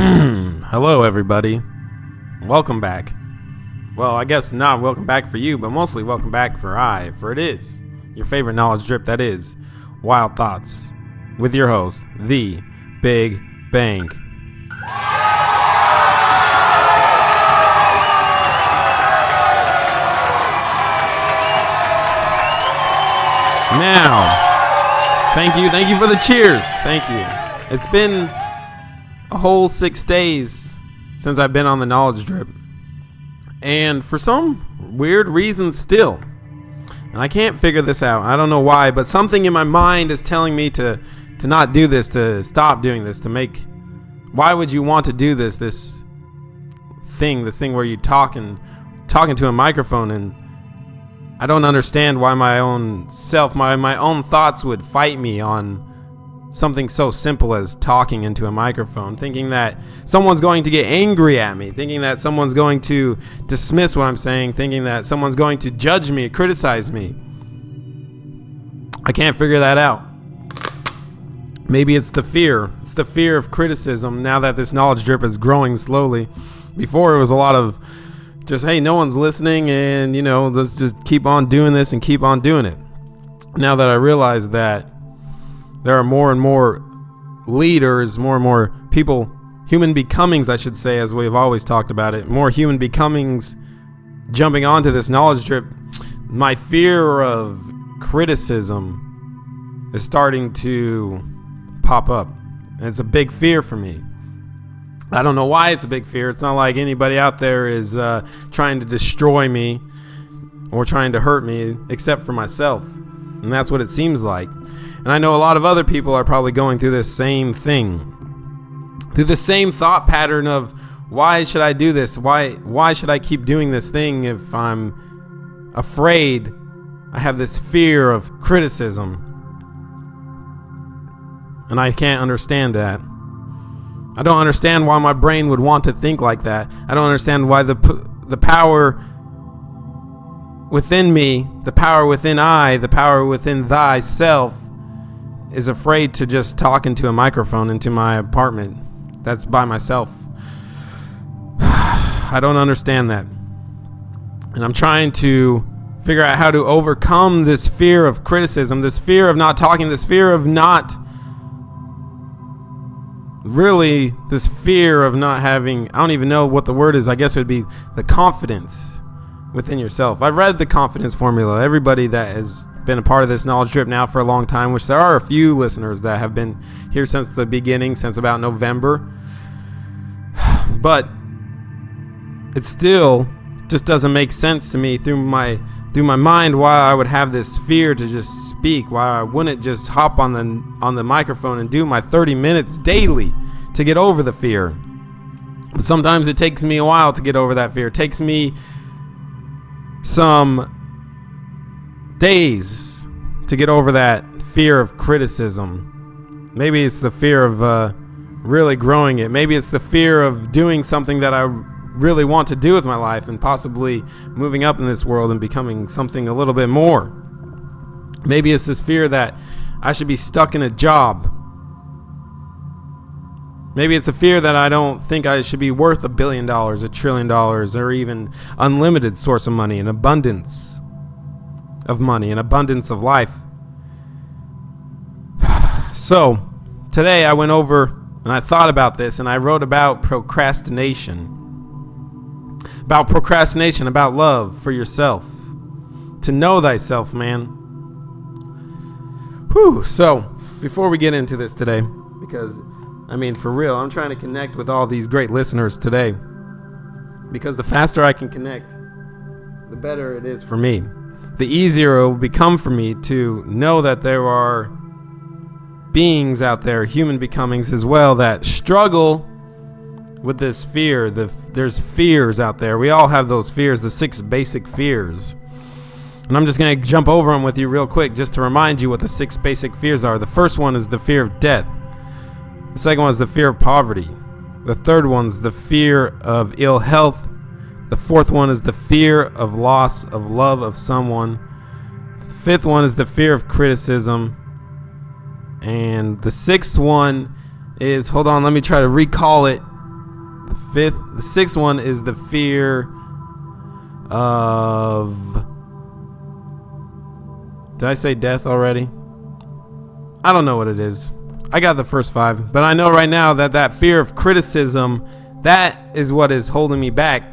Hello, everybody. Welcome back. Well, I guess not welcome back for you, but mostly welcome back for it is your favorite knowledge drip, that is Wild Thoughts, with your host, The Big Bang. Now, thank you for the cheers. Thank you. It's been a whole 6 days since I've been on the knowledge drip, and for some weird reason still, and I can't figure this out. I don't know why, but something in my mind is telling me to not do this, to stop doing this, why would you want to do this thing where you talking to a microphone? And I don't understand why my own self, my own thoughts would fight me on something so simple as talking into a microphone, thinking that someone's going to get angry at me, thinking that someone's going to dismiss what I'm saying, thinking that someone's going to judge me, criticize me. I can't figure that out. Maybe it's the fear. It's the fear of criticism now that this knowledge drip is growing slowly. Before it was a lot of just, hey, no one's listening, and let's just keep on doing this and keep on doing it. Now that I realize that there are more and more leaders, more and more people, human becomings, I should say, as we've always talked about it, more human becomings jumping onto this knowledge drip, my fear of criticism is starting to pop up. And it's a big fear for me. I don't know why it's a big fear. It's not like anybody out there is trying to destroy me or trying to hurt me, except for myself. And that's what it seems like. And I know a lot of other people are probably going through this same thing, through the same thought pattern of, why should I do this? Why should I keep doing this thing if I'm afraid? I have this fear of criticism. And I can't understand that. I don't understand why my brain would want to think like that. I don't understand why the power within me, the power within the power within thyself is afraid to just talk into a microphone into my apartment that's by myself. I don't understand that. And I'm trying to figure out how to overcome this fear of criticism, this fear of not talking, this fear of not really, this fear of not having, I don't even know what the word is. I guess it would be the confidence within yourself. I've read the confidence formula. Everybody that has been a part of this knowledge drip now for a long time, which there are a few listeners that have been here since the beginning, since about November, but it still just doesn't make sense to me through my mind why I would have this fear to just speak, why I wouldn't just hop on the microphone and do my 30 minutes daily to get over the fear. But sometimes it takes me a while to get over that fear. It takes me some days to get over that fear of criticism. Maybe it's the fear of really growing it. Maybe it's the fear of doing something that I really want to do with my life and possibly moving up in this world and becoming something a little bit more. Maybe it's this fear that I should be stuck in a job. Maybe it's a fear that I don't think I should be worth $1 billion, $1 trillion, or even unlimited source of money, an abundance of money, an abundance of life. So today I went over and I thought about this, and I wrote about procrastination. About procrastination, about love for yourself. To know thyself, man. Whew. So, before we get into this today, because, for real, I'm trying to connect with all these great listeners today. Because the faster I can connect, the better it is for me. The easier it will become for me to know that there are beings out there, human becomings as well, that struggle with this fear. There's fears out there. We all have those fears, the 6 basic fears. And I'm just going to jump over them with you real quick just to remind you what the 6 basic fears are. The first one is the fear of death. The second one is the fear of poverty. The third one's the fear of ill health. The fourth one is the fear of loss of love of someone. The fifth one is the fear of criticism. And the sixth one is, hold on, let me try to recall it. The sixth one is the fear of... Did I say death already? I don't know what it is. I got the first 5, but I know right now that fear of criticism, that is what is holding me back.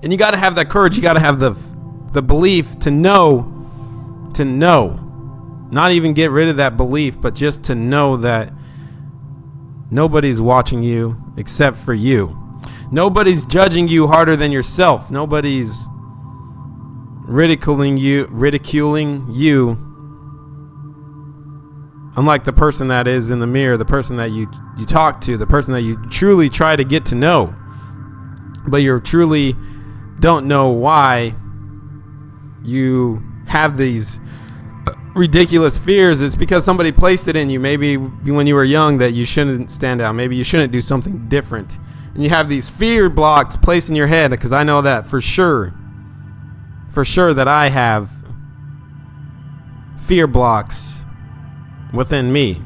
And you got to have that courage. You got to have the belief to know, not even get rid of that belief, but just to know that nobody's watching you except for you. Nobody's judging you harder than yourself. Nobody's ridiculing you. Unlike the person that is in the mirror, the person that you talk to, the person that you truly try to get to know, but you truly don't know why you have these ridiculous fears. It's because somebody placed it in you, maybe when you were young, that you shouldn't stand out. Maybe you shouldn't do something different. And you have these fear blocks placed in your head, because I know that for sure that I have fear blocks within me.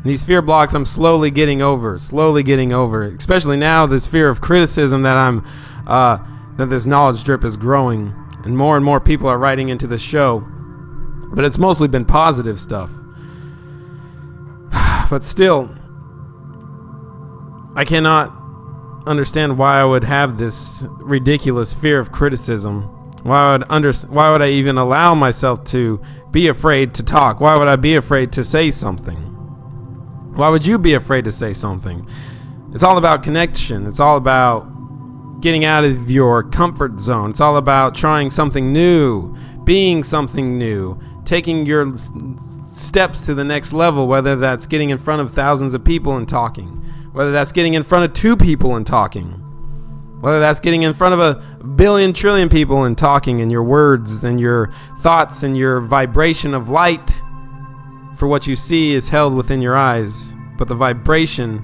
These fear blocks I'm slowly getting over, especially now, this fear of criticism that that this knowledge drip is growing, and more people are writing into the show, but it's mostly been positive stuff. But still, I cannot understand why I would have this ridiculous fear of criticism. Why would I even allow myself to be afraid to talk? Why would I be afraid to say something? Why would you be afraid to say something? It's all about connection. It's all about getting out of your comfort zone. It's all about trying something new, being something new, taking your steps to the next level, whether that's getting in front of thousands of people and talking, whether that's getting in front of 2 people and talking, whether that's getting in front of a billion trillion people and talking, and your words and your thoughts and your vibration of light for what you see is held within your eyes, but the vibration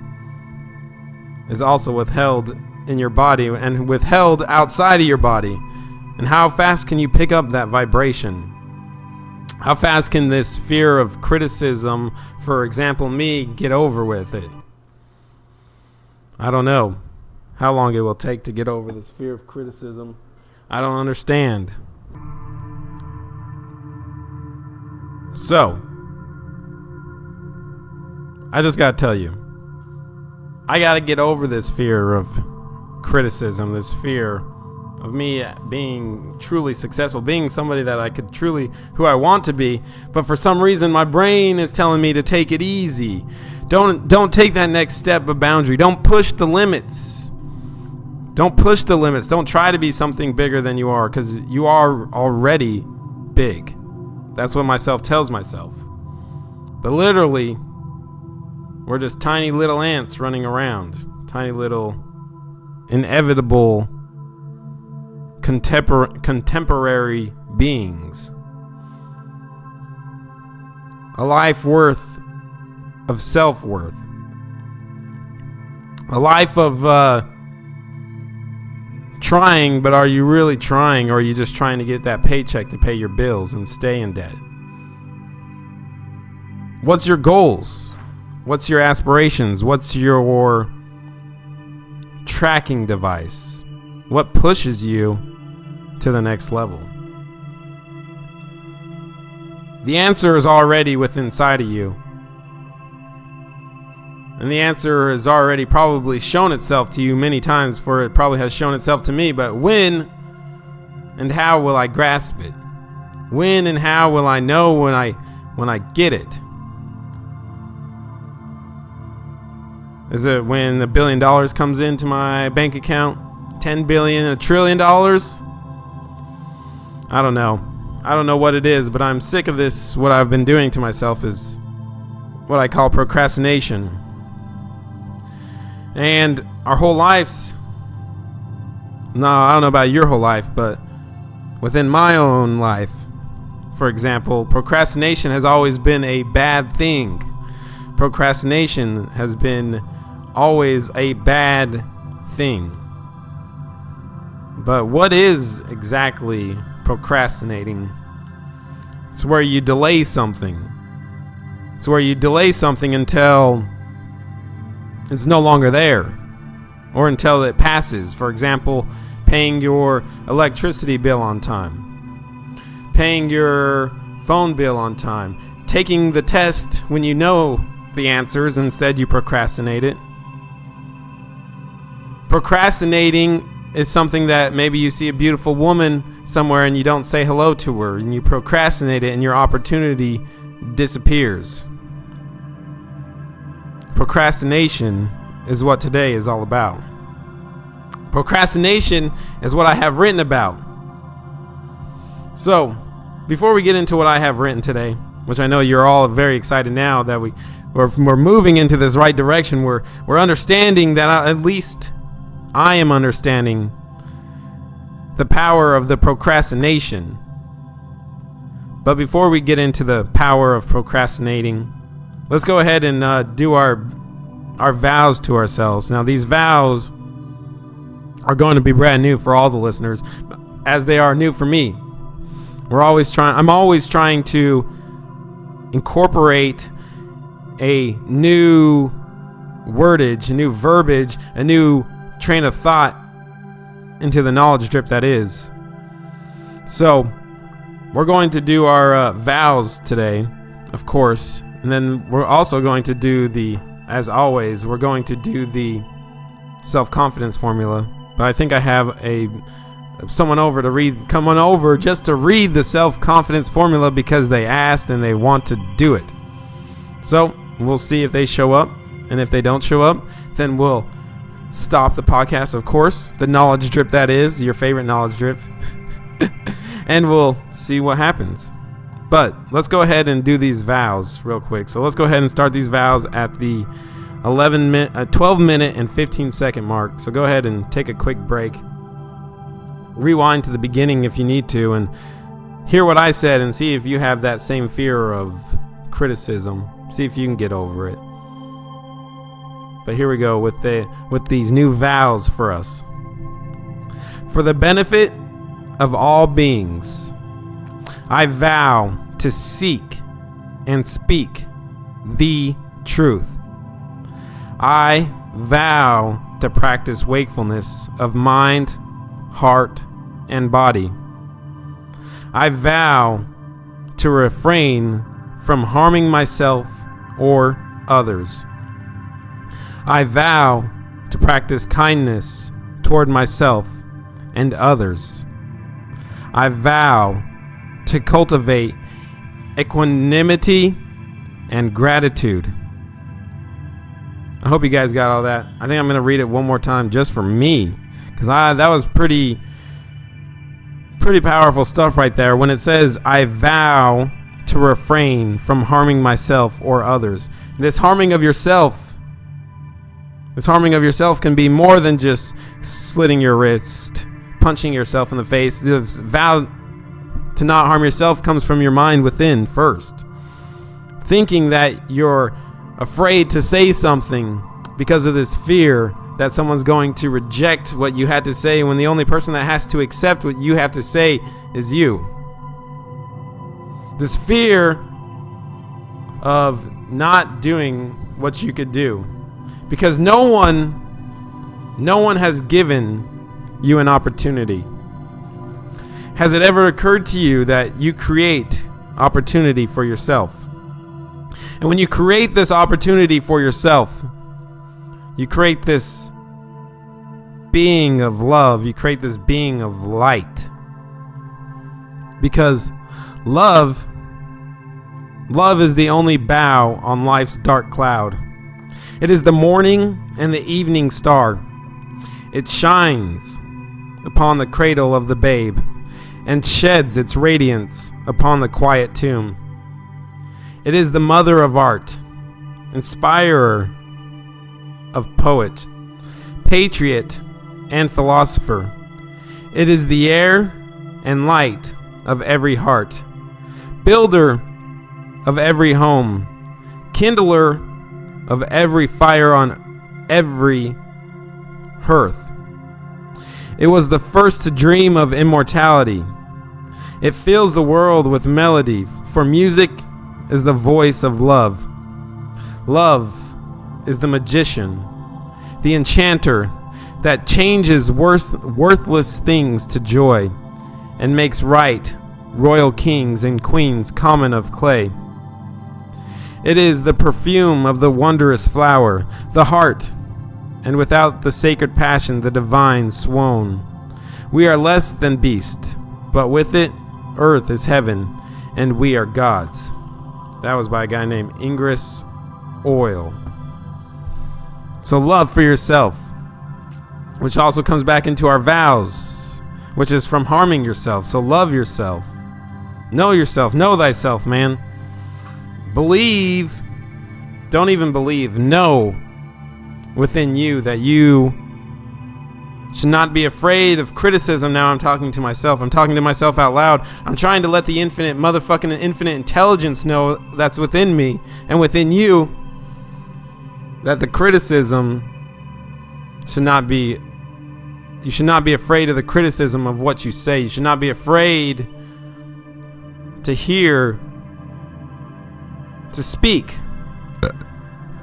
is also withheld in your body and withheld outside of your body. And how fast can you pick up that vibration? How fast can this fear of criticism, for example, me, get over with it? I don't know how long it will take to get over this fear of criticism. I don't understand. So, I just gotta tell you, I gotta get over this fear of criticism, this fear of me being truly successful, being somebody that I could truly, who I want to be, but for some reason my brain is telling me to take it easy. Don't take that next step of boundary. Don't push the limits. Don't push the limits. Don't try to be something bigger than you are, because you are already big. That's what myself tells myself. But literally, we're just tiny little ants running around. Tiny little inevitable contemporary beings. A life worth of self-worth. A life of trying, but are you really trying, or are you just trying to get that paycheck to pay your bills and stay in debt? What's your goals? What's your aspirations? What's your tracking device? What pushes you to the next level? The answer is already within inside of you. And the answer has already probably shown itself to you many times, for it probably has shown itself to me. But when and how will I grasp it? When and how will I know when I get it? Is it when $1 billion comes into my bank account? 10 billion, $1 trillion? I don't know. I don't know what it is, but I'm sick of this. What I've been doing to myself is what I call procrastination. And our whole lives, no, I don't know about your whole life, but within my own life, for example, procrastination has always been a bad thing. Procrastination has been always a bad thing. But what is exactly procrastinating? It's where you delay something. It's where you delay something until it's no longer there. or until it passes. For example, paying your electricity bill on time, paying your phone bill on time, taking the test when you know the answers, instead you procrastinate it. Procrastinating is something that maybe you see a beautiful woman somewhere and you don't say hello to her, and you procrastinate it and your opportunity disappears. Procrastination is what today is all about. Procrastination is what I have written about. So, before we get into what I have written today, which I know you're all very excited now that we're moving into this right direction, we're understanding that at least I am understanding the power of the procrastination. But before we get into the power of procrastinating, let's go ahead and do our vows to ourselves. Now, these vows are going to be brand new for all the listeners, as they are new for me. I'm always trying to incorporate a new wordage, a new verbiage, a new train of thought into the knowledge drip that is. So, we're going to do our vows today, of course, and then we're also going to do as always, we're going to do the self-confidence formula. But I think I have someone coming over just to read the self-confidence formula because they asked and they want to do it. So we'll see if they show up, and if they don't show up, then we'll stop the podcast, of course, the knowledge drip that is, your favorite knowledge drip, and we'll see what happens. But let's go ahead and do these vows real quick. So let's go ahead and start these vows at the 12 minute and 15 second mark. So go ahead and take a quick break. Rewind to the beginning if you need to and hear what I said, and see if you have that same fear of criticism. See if you can get over it. But here we go with these new vows for us. For the benefit of all beings, I vow to seek and speak the truth. I vow to practice wakefulness of mind, heart, and body. I vow to refrain from harming myself or others. I vow to practice kindness toward myself and others. I vow to cultivate equanimity and gratitude. I hope you guys got all that. I think I'm going to read it one more time just for me, because that was pretty powerful stuff right there. When it says, I vow to refrain from harming myself or others. This harming of yourself can be more than just slitting your wrist, punching yourself in the face. The vow to not harm yourself comes from your mind within first. Thinking that you're afraid to say something because of this fear that someone's going to reject what you had to say, when the only person that has to accept what you have to say is you. This fear of not doing what you could do, because no one has given you an opportunity. Has it ever occurred to you that you create opportunity for yourself? And when you create this opportunity for yourself, you create this being of love. You create this being of light. Because love is the only bow on life's dark cloud. It is the morning and the evening star. It shines upon the cradle of the babe and sheds its radiance upon the quiet tomb. It is the mother of art, inspirer of poet, patriot, and philosopher. It is the air and light of every heart, builder of every home, kindler of every fire on every hearth. It was the first to dream of immortality. It fills the world with melody, for music is the voice of love. Love is the magician, the enchanter, that changes worthless things to joy and makes right royal kings and queens common of clay. It is the perfume of the wondrous flower, the heart, and without the sacred passion, the divine swoon. We are less than beast, but with it, earth is heaven, and we are gods. That was by a guy named Ingress Oil. So love for yourself, which also comes back into our vows, which is from harming yourself. So love yourself. Know yourself. Know thyself, man. Believe. Don't even believe. Know within you that you should not be afraid of criticism. Now I'm talking to myself. I'm talking to myself out loud. I'm trying to let the infinite intelligence know that's within me and within you, that the criticism should not be, you should not be afraid of the criticism of what you say. You should not be afraid to hear, to speak.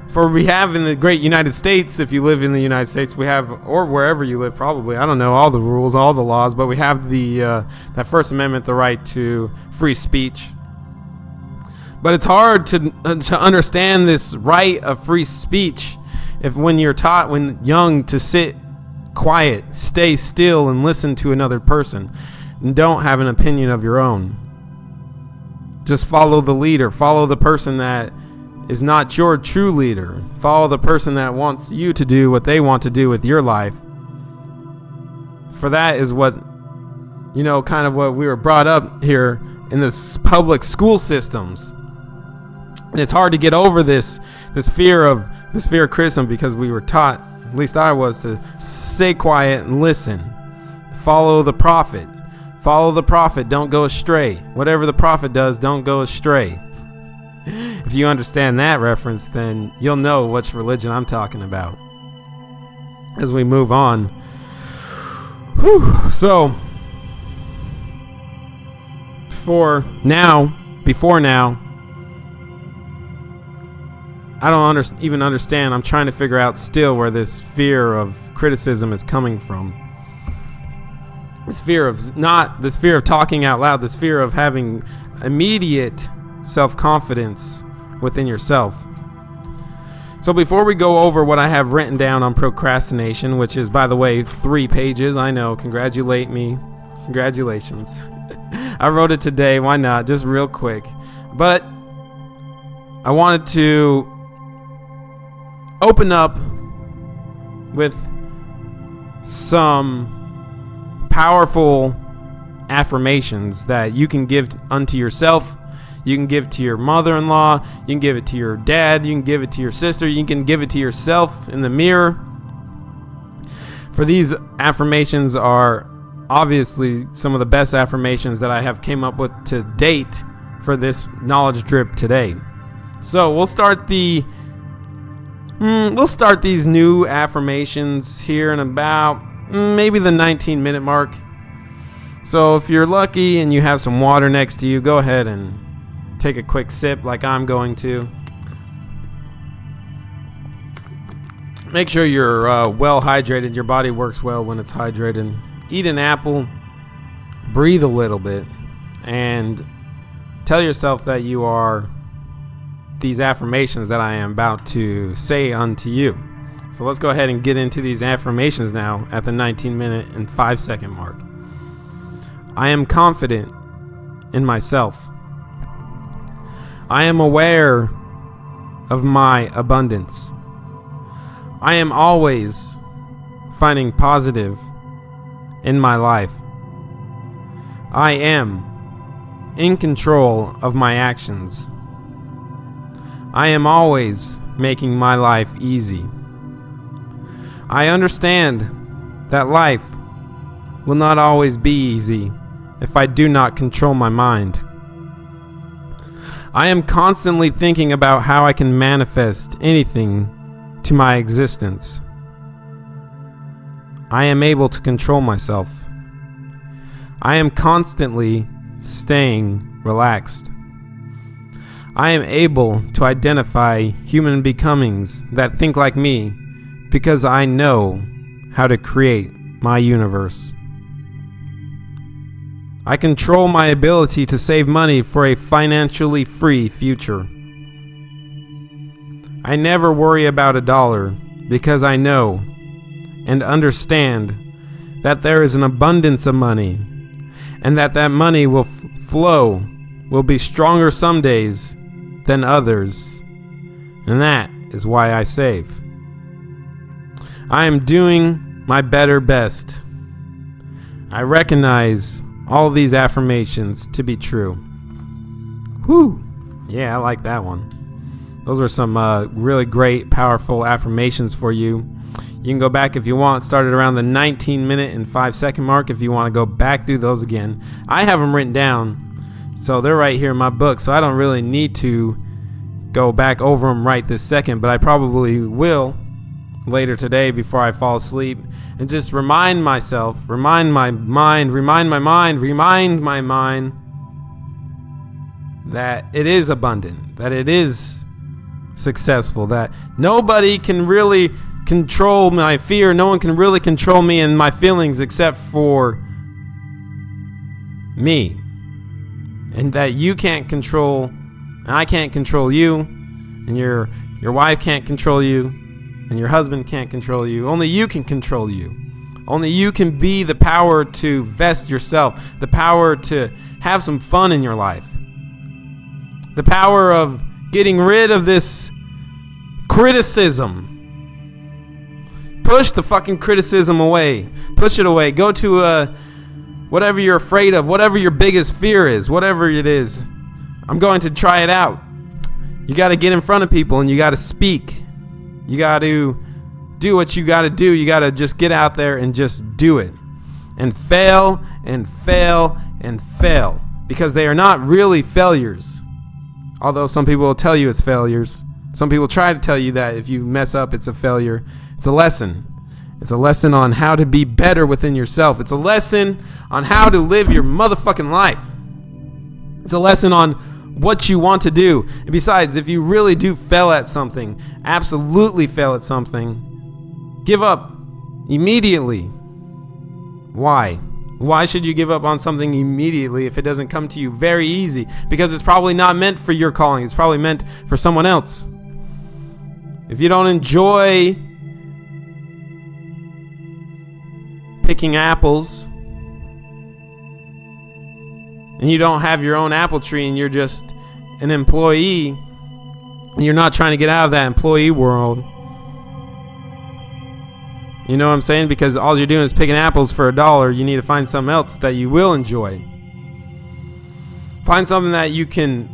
For we have in the great United States, if you live in the United States, we have, or wherever you live probably, I don't know all the rules, all the laws, but we have the that First Amendment, the right to free speech. But it's hard to understand this right of free speech if when you're taught when young to sit quiet, stay still, and listen to another person, and don't have an opinion of your own. Just follow the leader. Follow the person that is not your true leader. Follow the person that wants you to do what they want to do with your life. For that is what, kind of what we were brought up here in this public school systems. And it's hard to get over this fear of criticism, because we were taught, at least I was, to stay quiet and listen. Follow the prophet. Follow the prophet. Don't go astray. Whatever the prophet does, don't go astray. If you understand that reference, then you'll know which religion I'm talking about. As we move on. So, before now, I don't even understand. I'm trying to figure out still where this fear of criticism is coming from. This fear of talking out loud, this fear of having immediate self-confidence within yourself. So before we go over what I have written down on procrastination, which is, by the way, 3 pages, I know, congratulate me. Congratulations. I wrote it today, why not? Just real quick. But I wanted to open up with some powerful affirmations that you can give unto yourself. You can give to your mother-in-law. You can give it to your dad. You can give it to your sister. You can give it to yourself in the mirror. For these affirmations are obviously some of the best affirmations that I have came up with to date for this knowledge drip today. So we'll start these new affirmations here in about maybe the 19-minute mark. So if you're lucky and you have some water next to you, go ahead and take a quick sip like I'm going to. Make sure you're well hydrated. Your body works well when it's hydrated. Eat an apple. Breathe a little bit. And tell yourself that you are these affirmations that I am about to say unto you. So let's go ahead and get into these affirmations now at the 19-minute and 5-second mark. I am confident in myself. I am aware of my abundance. I am always finding positive in my life. I am in control of my actions. I am always making my life easy. I understand that life will not always be easy if I do not control my mind. I am constantly thinking about how I can manifest anything to my existence. I am able to control myself. I am constantly staying relaxed. I am able to identify human becomings that think like me because I know how to create my universe. I control my ability to save money for a financially free future. I never worry about a dollar because I know and understand that there is an abundance of money and that money will flow, will be stronger some days than others. And that is why I save. I am doing my better best. I recognize all these affirmations to be true. Whew. Yeah, I like that one. Those were some really great, powerful affirmations for you. You can go back if you want. Started around the 19-minute and 5-second mark if you want to go back through those again. I have them written down, so they're right here in my book, so I don't really need to go back over them right this second, but I probably will later today before I fall asleep, and just remind myself, remind my mind that it is abundant, that it is successful, that nobody can really control my fear, no one can really control me and my feelings except for me, and that you can't control, and I can't control you, and your wife can't control you, and your husband can't control you. Only you can control you. Only you can be the power to vest yourself, the power to have some fun in your life, the power of getting rid of this criticism. Push the fucking criticism away. Push it away. Go to whatever you're afraid of, whatever your biggest fear is, whatever it is. I'm going to try it out. You got to get in front of people and you got to speak. You got to do what you got to do. You got to just get out there and just do it. And fail and fail and fail. Because they are not really failures. Although some people will tell you it's failures. Some people try to tell you that if you mess up, it's a failure. It's a lesson. It's a lesson on how to be better within yourself. It's a lesson on how to live your motherfucking life. It's a lesson on what you want to do. And besides, if you really do fail at something, absolutely fail at something, give up immediately. Why? Why should you give up on something immediately if it doesn't come to you very easy? Because it's probably not meant for your calling. It's probably meant for someone else. If you don't enjoy picking apples, and you don't have your own apple tree and you're just an employee, and you're not trying to get out of that employee world, you know what I'm saying? Because all you're doing is picking apples for $1. You need to find something else that you will enjoy. Find something that you can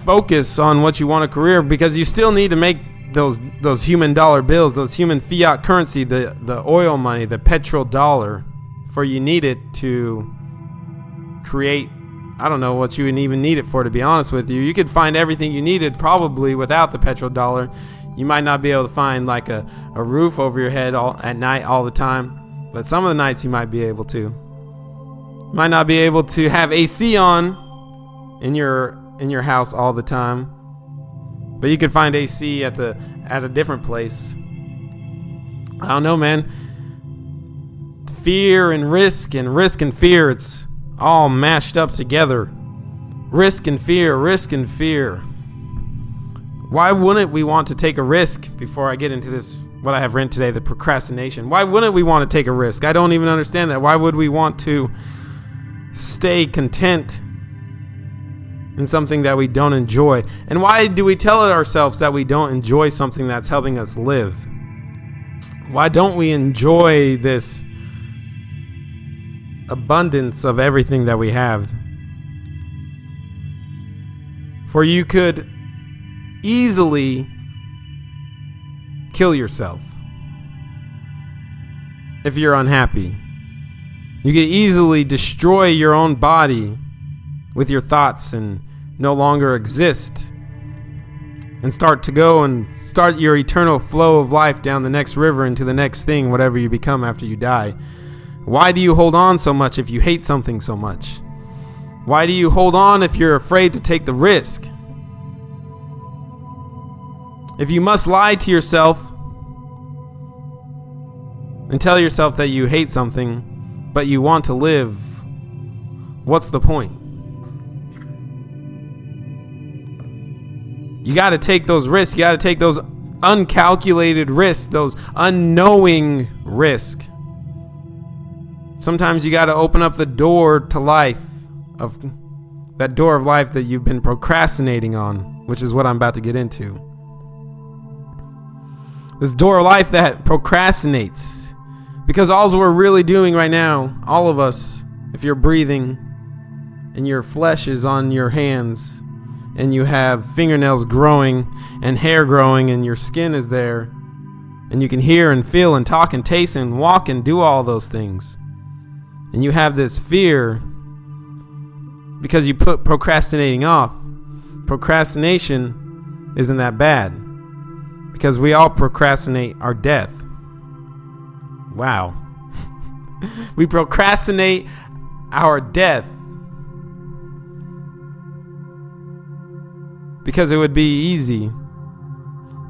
focus on what you want a career, because you still need to make those human dollar bills, those human fiat currency, the oil money, the petrol dollar, for you need it to create. I don't know what you would even need it for, to be honest with you. You could find everything you needed probably without the petrol dollar. You might not be able to find like a roof over your head at night all the time, but some of the nights you might be able to. You might not be able to have AC on in your house all the time, but you could find AC at a different place. I don't know, man. Fear and risk and fear, it's all mashed up together. Risk and fear. Why wouldn't we want to take a risk? Before I get into this, what I have written today, the procrastination. Why wouldn't we want to take a risk? I don't even understand that. Why would we want to stay content in something that we don't enjoy? And why do we tell ourselves that we don't enjoy something that's helping us live? Why don't we enjoy this abundance of everything that we have? For you could easily kill yourself if you're unhappy. You could easily destroy your own body with your thoughts and no longer exist, and start your eternal flow of life down the next river into the next thing, whatever you become after you die. Why do you hold on so much if you hate something so much? Why do you hold on if you're afraid to take the risk? If you must lie to yourself, and tell yourself that you hate something, but you want to live, what's the point? You got to take those risks. You got to take those uncalculated risks, those unknowing risks. Sometimes you got to open up the door to life, of that door of life that you've been procrastinating on, which is what I'm about to get into. This door of life that procrastinates. Because all we're really doing right now, all of us, if you're breathing and your flesh is on your hands and you have fingernails growing and hair growing and your skin is there and you can hear and feel and talk and taste and walk and do all those things, and you have this fear because you put procrastinating off. Procrastination isn't that bad, because we all procrastinate our death. Wow. We procrastinate our death because it would be easy,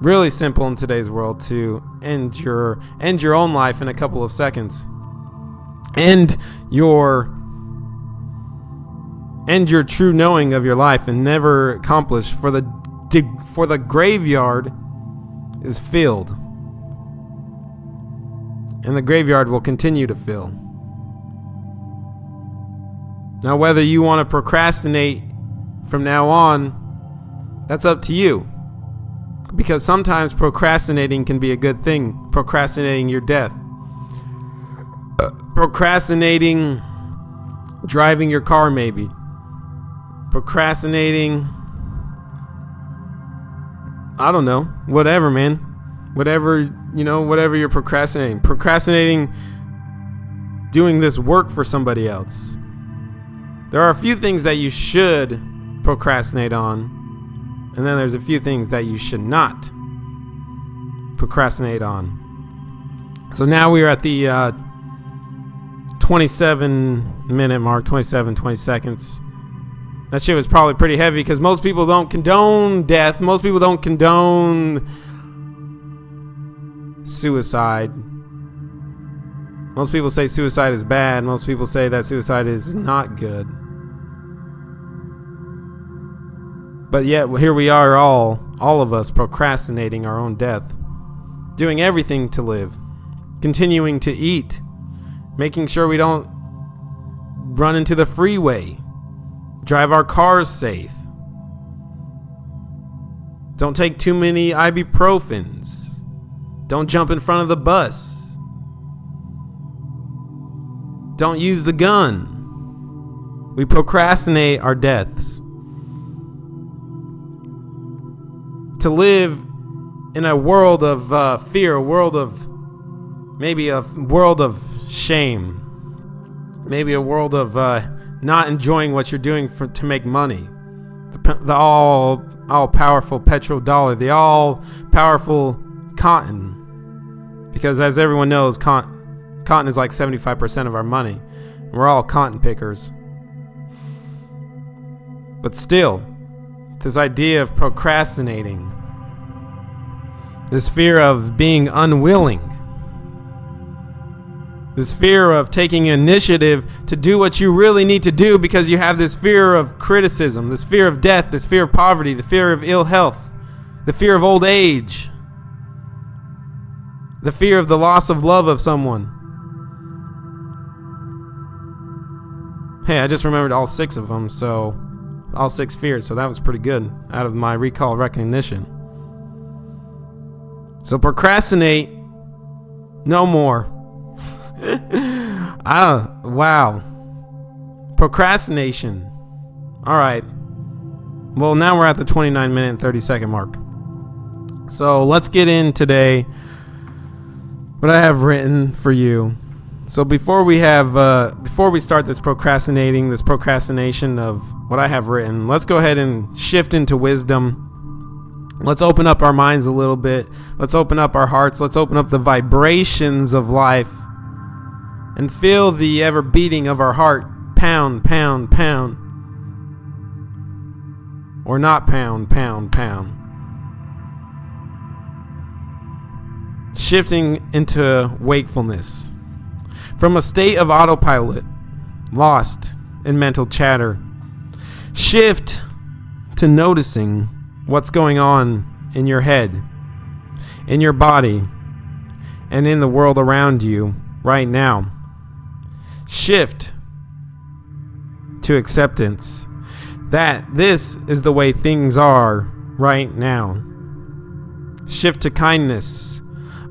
really simple in today's world, to end your own life in a couple of seconds. End your true knowing of your life and never accomplish, for the graveyard is filled. And the graveyard will continue to fill. Now, whether you want to procrastinate from now on, that's up to you. Because sometimes procrastinating can be a good thing. Procrastinating your death. Procrastinating driving your car, maybe. Procrastinating, I don't know, whatever, man. Whatever you're procrastinating. Procrastinating doing this work for somebody else. There are a few things that you should procrastinate on, and then there's a few things that you should not procrastinate on. So now we are at the 27-minute mark, 20 seconds. That shit was probably pretty heavy because most people don't condone death. Most people don't condone suicide. Most people say suicide is bad. Most people say that suicide is not good. But yet here we are, all of us, procrastinating our own death, doing everything to live, continuing to eat, making sure we don't run into the freeway, drive our cars safe, don't take too many ibuprofens, don't jump in front of the bus, don't use the gun. We procrastinate our deaths. To live in a world of fear, a world of shame, maybe a world of not enjoying what you're doing to make money. The all-powerful petrodollar, the all-powerful cotton. Because as everyone knows, cotton is like 75% of our money. We're all cotton pickers. But still, this idea of procrastinating, this fear of being unwilling, this fear of taking initiative to do what you really need to do because you have this fear of criticism, this fear of death, this fear of poverty, the fear of ill health, the fear of old age, the fear of the loss of love of someone. Hey, I just remembered all 6 of them, so all 6 fears, so that was pretty good out of my recall recognition. So procrastinate no more. Wow. Procrastination. All right. Well, now we're at the 29-minute and 30-second mark. So let's get in today what I have written for you. So before we start this procrastination of what I have written, let's go ahead and shift into wisdom. Let's open up our minds a little bit. Let's open up our hearts. Let's open up the vibrations of life and feel the ever beating of our heart. Pound, pound, pound. Or not pound, pound, pound. shifting into wakefulness. From a state of autopilot, lost in mental chatter, shift to noticing what's going on in your head, in your body, and in the world around you right now. Shift to acceptance that this is the way things are right now. Shift to kindness,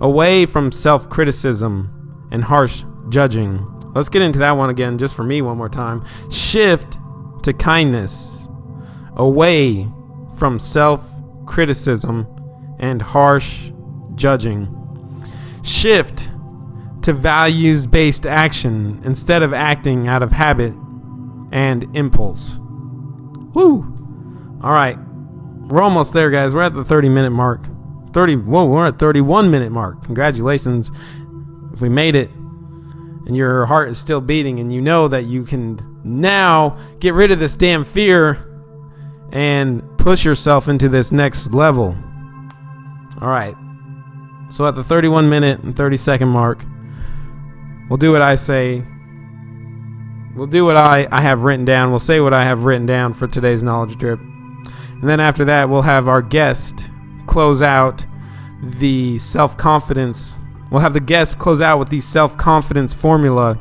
away from self-criticism and harsh judging. Let's get into that one again, just for me one more time. Shift to kindness, away from self-criticism and harsh judging. Shift to values-based action instead of acting out of habit and impulse. Woo! All right, we're almost there, guys. We're at the 30-minute mark. We're at 31-minute mark. Congratulations if we made it, and your heart is still beating, and you know that you can now get rid of this damn fear and push yourself into this next level. All right. So at the 31-minute and 30-second mark, we'll do what I say. We'll do what I have written down. We'll say what I have written down for today's Knowledge Drip. And then after that, we'll have our guest close out the self-confidence. We'll have the guest close out with the self-confidence formula.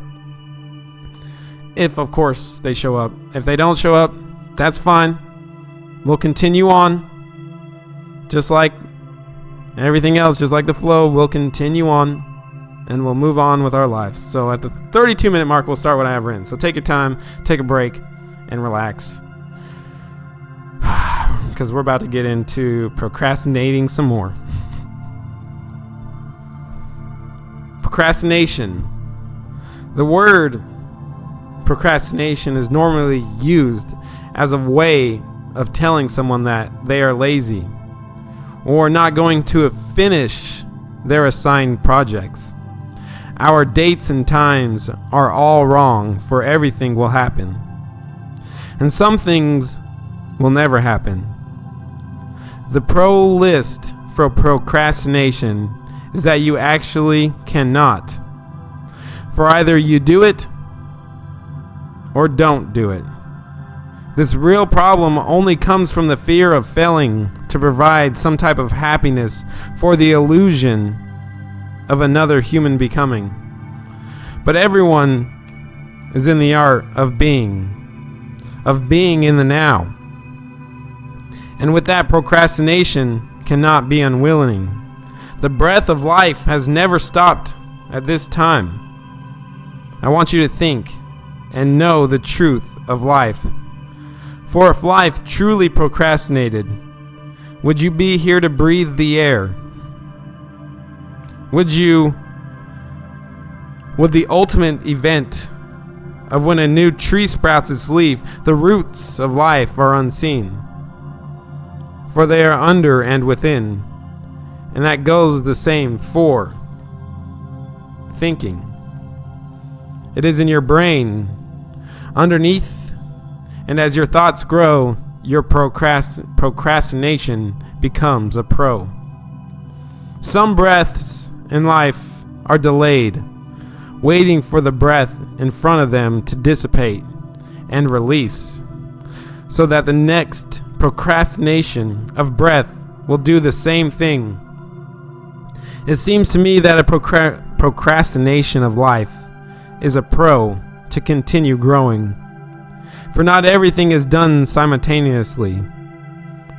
If, of course, they show up. If they don't show up, that's fine. We'll continue on. Just like everything else, just like the flow, we'll continue on. And we'll move on with our lives. So at the 32-minute mark, we'll start what I have written. So take your time, take a break, and relax. Because we're about to get into procrastinating some more. Procrastination. The word procrastination is normally used as a way of telling someone that they are lazy or not going to finish their assigned projects. Our dates and times are all wrong, for everything will happen. And some things will never happen. The pro list for procrastination is that you actually cannot. For either you do it or don't do it. This real problem only comes from the fear of failing to provide some type of happiness for the illusion of another human becoming. But everyone is in the art of being in the now. And with that, procrastination cannot be unwilling. The breath of life has never stopped at this time. I want you to think and know the truth of life. For if life truly procrastinated, would you be here to breathe the air? Would the ultimate event of when a new tree sprouts its leaf, the roots of life are unseen, for they are under and within, and that goes the same for thinking. It is in your brain, underneath, and as your thoughts grow, your procrastination becomes a pro. Some breaths in life are delayed, waiting for the breath in front of them to dissipate and release, so that the next procrastination of breath will do the same thing. It seems to me that a procrastination of life is a pro to continue growing. For not everything is done simultaneously.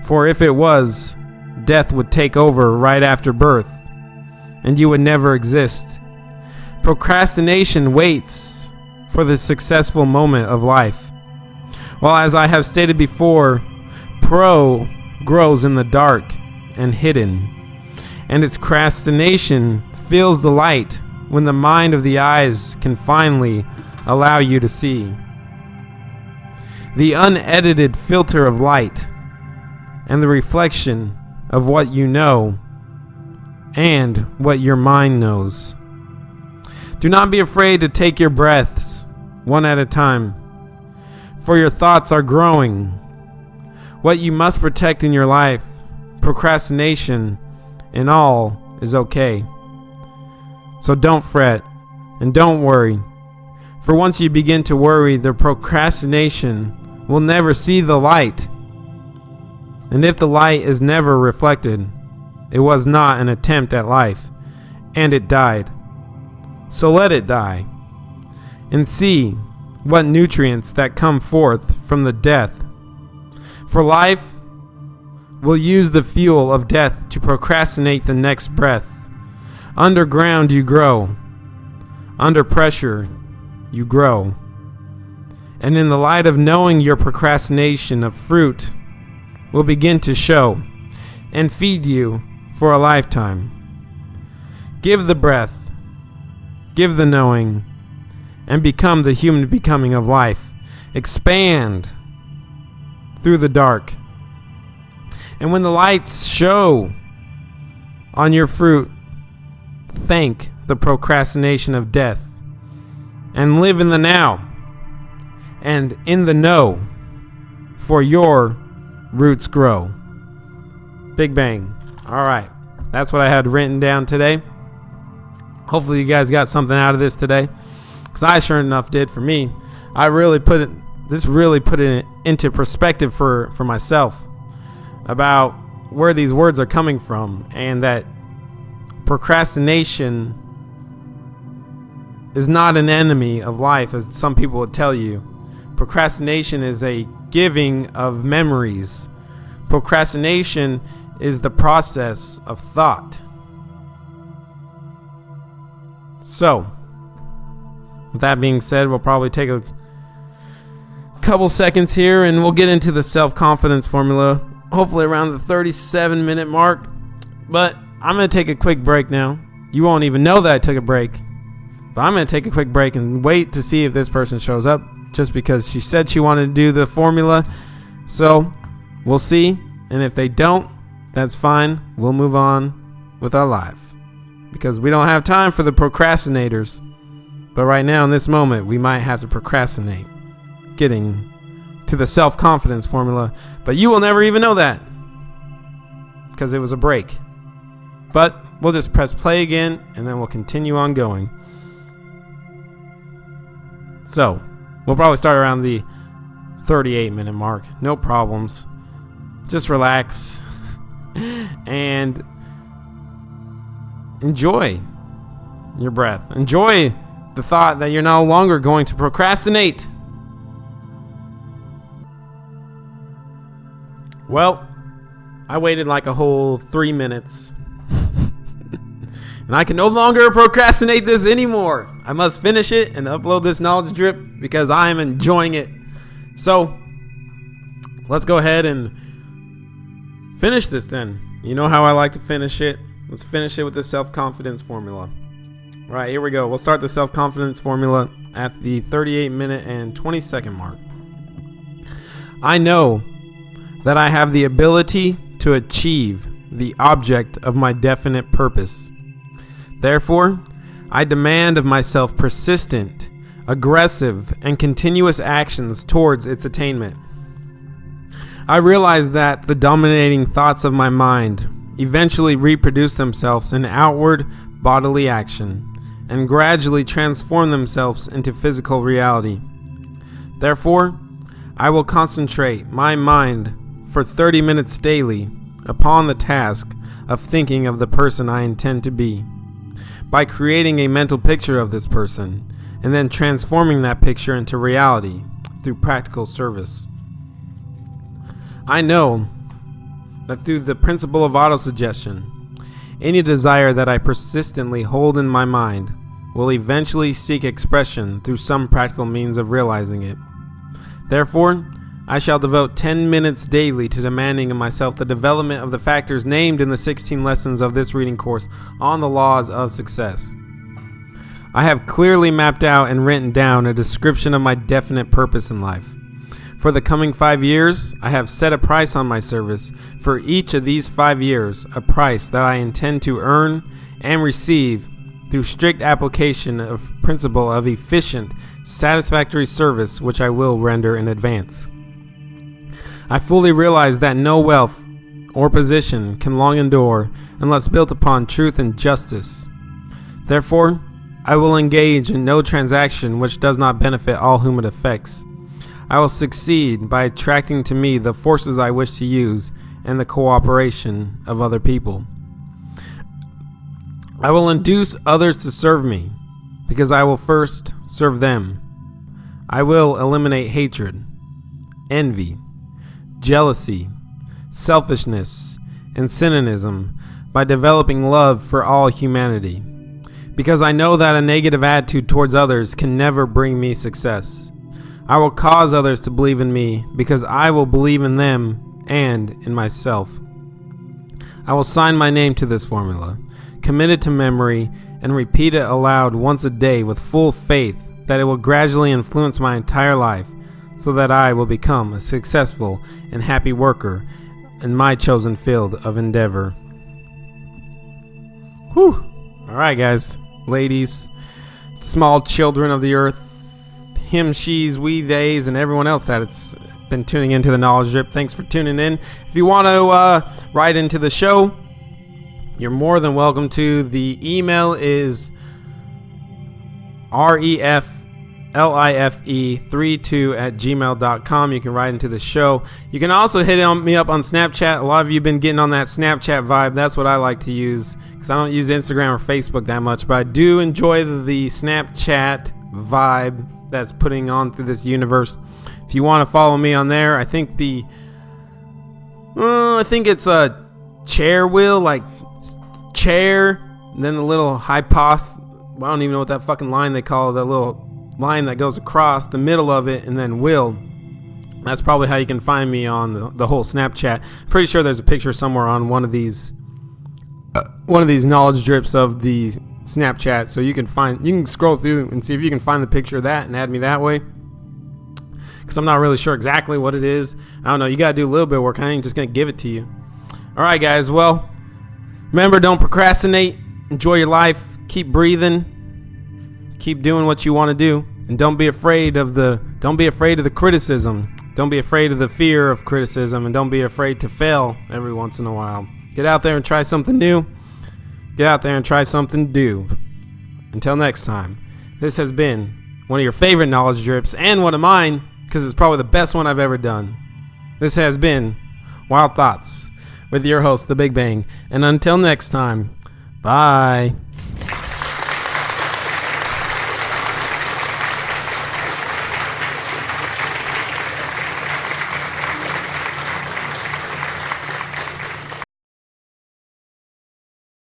For if it was, death would take over right after birth, and you would never exist. Procrastination waits for the successful moment of life. While, as I have stated before, pro grows in the dark and hidden, and its procrastination feels the light when the mind of the eyes can finally allow you to see. The unedited filter of light and the reflection of what you know and what your mind knows. Do not be afraid to take your breaths one at a time, for your thoughts are growing. What you must protect in your life, procrastination in all, is okay. So don't fret and don't worry. For once you begin to worry, the procrastination will never see the light. And if the light is never reflected, it was not an attempt at life, and it died. So let it die, and see what nutrients that come forth from the death. For life will use the fuel of death to procrastinate the next breath. Underground you grow. Under pressure you grow. And in the light of knowing your procrastination, a fruit will begin to show and feed you for a lifetime. Give the breath, give the knowing, and become the human becoming of life. Expand through the dark. And when the lights show on your fruit, thank the procrastination of death and live in the now and in the know, for your roots grow. Big bang. All right. That's what I had written down today. Hopefully you guys got something out of this today, because I sure enough did for me. I really put it into perspective for myself about where these words are coming from, and that procrastination is not an enemy of life, as some people would tell you. Procrastination is a giving of memories. Procrastination is the process of thought. So, with that being said, we'll probably take a couple seconds here and we'll get into the self-confidence formula, hopefully around the 37-minute mark. But I'm going to take a quick break now. You won't even know that I took a break. But I'm going to take a quick break and wait to see if this person shows up, just because she said she wanted to do the formula. So we'll see. And if they don't, that's fine. We'll move on with our life, because we don't have time for the procrastinators. But right now, in this moment, we might have to procrastinate getting to the self-confidence formula. But you will never even know that, because it was a break. But we'll just press play again, and then we'll continue on going. So we'll probably start around the 38-minute mark. No problems. Just relax and enjoy your breath. Enjoy the thought that you're no longer going to procrastinate. Well, I waited like a whole 3 minutes. And I can no longer procrastinate this anymore. I must finish it and upload this knowledge drip, because I am enjoying it. So let's go ahead and finish this then. You know how I like to finish it. Let's finish it with the self-confidence formula. Right, here we go. We'll start the self-confidence formula at the 38-minute and 20-second mark. I know that I have the ability to achieve the object of my definite purpose. Therefore, I demand of myself persistent, aggressive, and continuous actions towards its attainment. I realize that the dominating thoughts of my mind eventually reproduce themselves in outward bodily action and gradually transform themselves into physical reality. Therefore, I will concentrate my mind for 30 minutes daily upon the task of thinking of the person I intend to be, by creating a mental picture of this person and then transforming that picture into reality through practical service. I know that through the principle of autosuggestion, any desire that I persistently hold in my mind will eventually seek expression through some practical means of realizing it. Therefore, I shall devote 10 minutes daily to demanding of myself the development of the factors named in the 16 lessons of this reading course on the laws of success. I have clearly mapped out and written down a description of my definite purpose in life. For the coming 5 years, I have set a price on my service for each of these 5 years, a price that I intend to earn and receive through strict application of principle of efficient, satisfactory service which I will render in advance. I fully realize that no wealth or position can long endure unless built upon truth and justice. Therefore, I will engage in no transaction which does not benefit all whom it affects. I will succeed by attracting to me the forces I wish to use and the cooperation of other people. I will induce others to serve me, because I will first serve them. I will eliminate hatred, envy, jealousy, selfishness, and cynicism by developing love for all humanity, because I know that a negative attitude towards others can never bring me success. I will cause others to believe in me, because I will believe in them and in myself. I will sign my name to this formula, commit it to memory, and repeat it aloud once a day with full faith that it will gradually influence my entire life so that I will become a successful and happy worker in my chosen field of endeavor. Whew. All right, guys, ladies, small children of the earth, him, she's, we, theys, and everyone else that's been tuning into the Knowledge Drip. Thanks for tuning in. If you want to write into the show, you're more than welcome to. The email is reflife32@gmail.com. You can write into the show. You can also hit me up on Snapchat. A lot of you have been getting on that Snapchat vibe. That's what I like to use, because I don't use Instagram or Facebook that much, but I do enjoy the Snapchat vibe that's putting on through this universe. If you want to follow me on there, I think it's a chair wheel, like chair, and then the little hypoth. I don't even know what that fucking line they call it, that little line that goes across the middle of it, and then will. That's probably how you can find me on the whole Snapchat. Pretty sure there's a picture somewhere on one of these knowledge drips of the Snapchat, so you can scroll through and see if you can find the picture of that and add me that way, because I'm not really sure exactly what it is. I don't know, you gotta do a little bit of work. I ain't just gonna give it to you. All right, guys, well, remember, don't procrastinate. Enjoy your life. Keep breathing. Keep doing what you want to do, and don't be afraid of the criticism. Don't be afraid of the fear of criticism, and don't be afraid to fail every once in a while. Get out there and try something new. Get out there and try something new. Until next time, this has been one of your favorite knowledge drips, and one of mine, because it's probably the best one I've ever done. This has been Wild Thoughts with your host, The Big Bang. And until next time, bye.